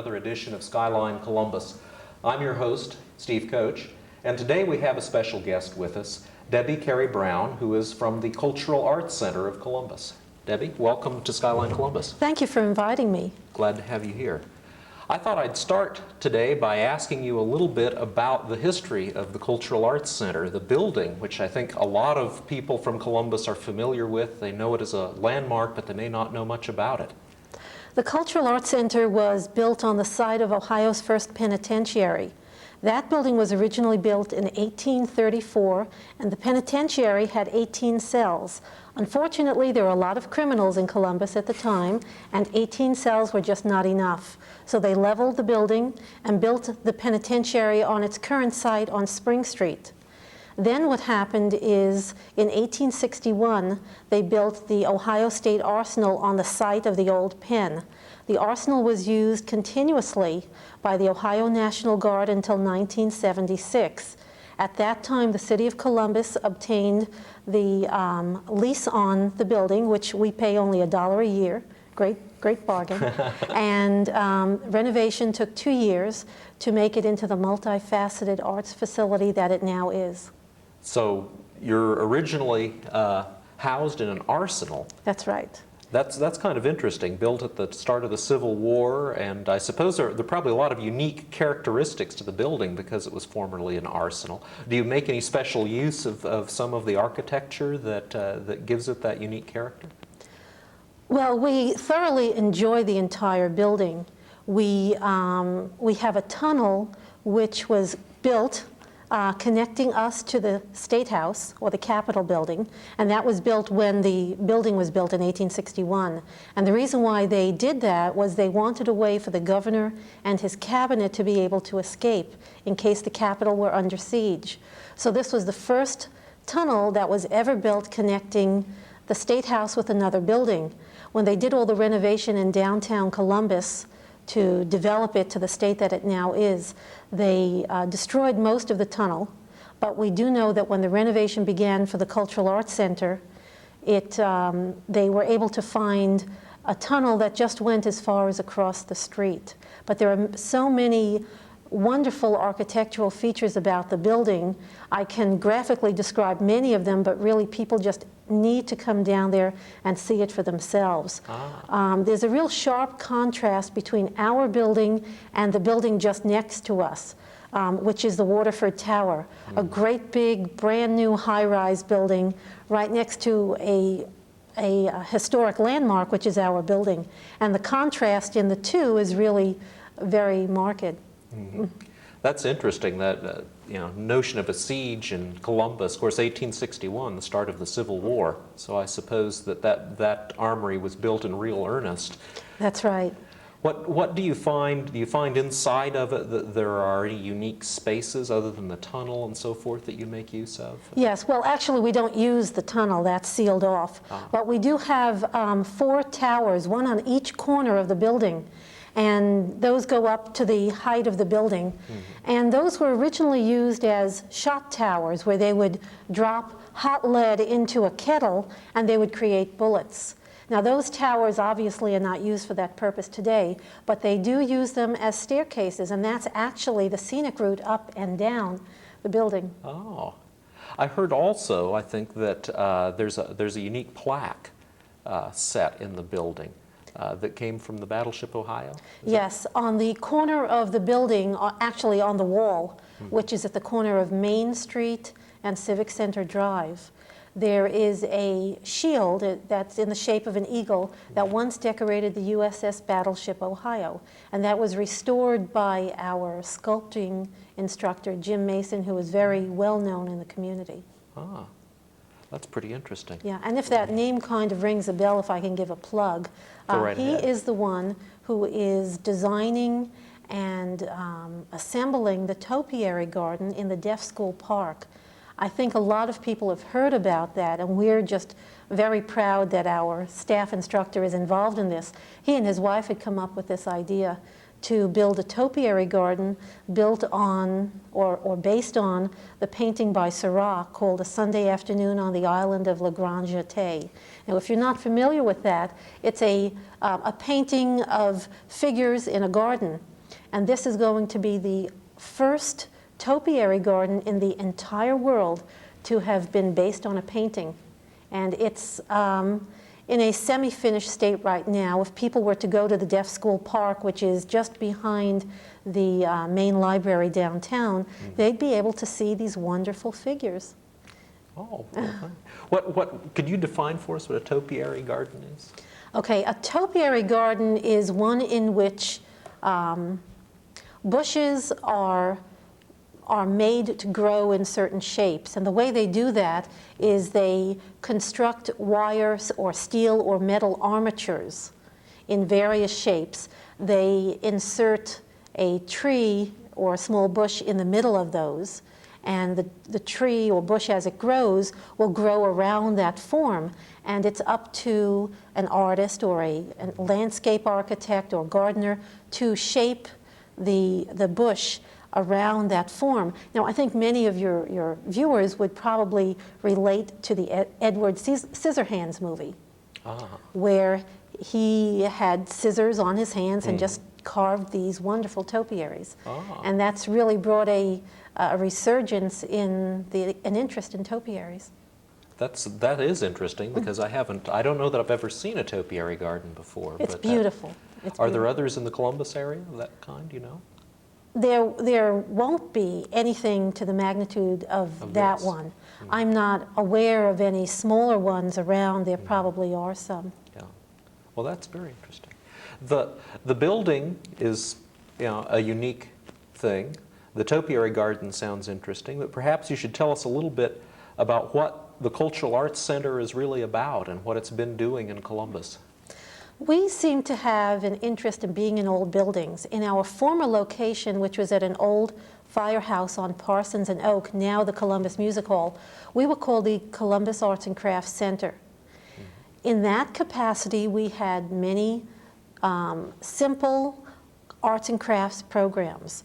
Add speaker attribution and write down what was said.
Speaker 1: another edition of Skyline Columbus. I'm your host, Steve Coach, and today we have a special guest with us, Debbie Carey Brown, who is from the Cultural Arts Center of Columbus. Debbie, welcome to Skyline Columbus.
Speaker 2: Thank you for inviting me.
Speaker 1: Glad to have you here. I thought I'd start today by asking you a little bit about the history of the Cultural Arts Center, the building, which I think a lot of people from Columbus are familiar with. They know it as a landmark, but they may not know much about it.
Speaker 2: The Cultural Arts Center was built on the site of Ohio's first penitentiary. That building was originally built in 1834, and the penitentiary had 18 cells. Unfortunately, there were a lot of criminals in Columbus at the time, and 18 cells were just not enough. So they leveled the building and built the penitentiary on its current site on Spring Street. Then what happened is, in 1861, they built the Ohio State Arsenal on the site of the old pen. The arsenal was used continuously by the Ohio National Guard until 1976. At that time, the city of Columbus obtained the lease on the building, which we pay only $1 a year. Great bargain. And renovation took 2 years to make it into the multifaceted arts facility that it now is.
Speaker 1: So you're originally housed in an arsenal.
Speaker 2: That's right.
Speaker 1: That's kind of interesting, built at the start of the Civil War, and I suppose there are probably a lot of unique characteristics to the building because it was formerly an arsenal. Do you make any special use of some of the architecture that gives it that unique character?
Speaker 2: Well, we thoroughly enjoy the entire building. We have a tunnel which was built connecting us to the State House, or the Capitol building, and that was built when the building was built in 1861. And the reason why they did that was they wanted a way for the governor and his cabinet to be able to escape in case the Capitol were under siege. So this was the first tunnel that was ever built connecting the State House with another building. When they did all the renovation in downtown Columbus to develop it to the state that it now is, they destroyed most of the tunnel, but we do know that when the renovation began for the Cultural Arts Center, they were able to find a tunnel that just went as far as across the street. But there are so many wonderful architectural features about the building. I can graphically describe many of them, but really people just need to come down there and see it for themselves. There's a real sharp contrast between our building and the building just next to us, which is the Waterford Tower, a great big brand new high-rise building right next to a historic landmark, which is our building. And the contrast in the two is really very marked.
Speaker 1: Mm-hmm. That's interesting, that notion of a siege in Columbus. Of course, 1861, the start of the Civil War. So I suppose that armory was built in real earnest.
Speaker 2: That's right.
Speaker 1: What do you find? Do you find inside of it that there are any unique spaces other than the tunnel and so forth that you make use of?
Speaker 2: Yes. Well, actually, we don't use the tunnel. That's sealed off. But we do have 4 towers, one on each corner of the building. And those go up to the height of the building. Mm-hmm. And those were originally used as shot towers, where they would drop hot lead into a kettle and they would create bullets. Now, those towers obviously are not used for that purpose today, but they do use them as staircases, and that's actually the scenic route up and down the building.
Speaker 1: Oh. I heard also, I think, that there's a unique plaque set in the building. That came from the battleship Ohio?
Speaker 2: Yes, on the corner of the building, actually on the wall, which is at the corner of Main Street and Civic Center Drive, there is a shield that's in the shape of an eagle that once decorated the USS Battleship Ohio. And that was restored by our sculpting instructor, Jim Mason, who is very well known in the community.
Speaker 1: Ah. That's pretty interesting.
Speaker 2: Yeah, and if that name kind of rings a bell, if I can give a plug, he is the one who is designing and assembling the topiary garden in the Deaf School Park. I think a lot of people have heard about that, and we're just very proud that our staff instructor is involved in this. He and his wife had come up with this idea to build a topiary garden built on or based on the painting by Seurat called A Sunday Afternoon on the Island of La Grande Jetée. Now, if you're not familiar with that, it's a painting of figures in a garden. And this is going to be the first topiary garden in the entire world to have been based on a painting. And it's in a semi-finished state right now. If people were to go to the Deaf School Park, which is just behind the main library downtown, they'd be able to see these wonderful figures.
Speaker 1: Oh, well, what could you define for us what a topiary garden is?
Speaker 2: Okay, a topiary garden is one in which bushes are made to grow in certain shapes. And the way they do that is they construct wires or steel or metal armatures in various shapes. They insert a tree or a small bush in the middle of those, and the tree or bush as it grows will grow around that form. And it's up to an artist or a landscape architect or gardener to shape the bush around that form. Now, I think many of your viewers would probably relate to the Edward Scissorhands movie, where he had scissors on his hands and just carved these wonderful topiaries. And that's really brought a resurgence in an interest in topiaries.
Speaker 1: That is interesting, because I don't know that I've ever seen a topiary garden before.
Speaker 2: It's beautiful.
Speaker 1: Are there others in the Columbus area of that kind, do you know?
Speaker 2: There won't be anything to the magnitude of that
Speaker 1: this.
Speaker 2: one. I'm not aware of any smaller ones around. There probably are some.
Speaker 1: Yeah. Well, that's very interesting. The building is, a unique thing. The topiary garden sounds interesting, but perhaps you should tell us a little bit about what the Cultural Arts Center is really about and what it's been doing in Columbus.
Speaker 2: We seem to have an interest in being in old buildings. In our former location, which was at an old firehouse on Parsons and Oak, now the Columbus Music Hall, we were called the Columbus Arts and Crafts Center. In that capacity, we had many simple arts and crafts programs.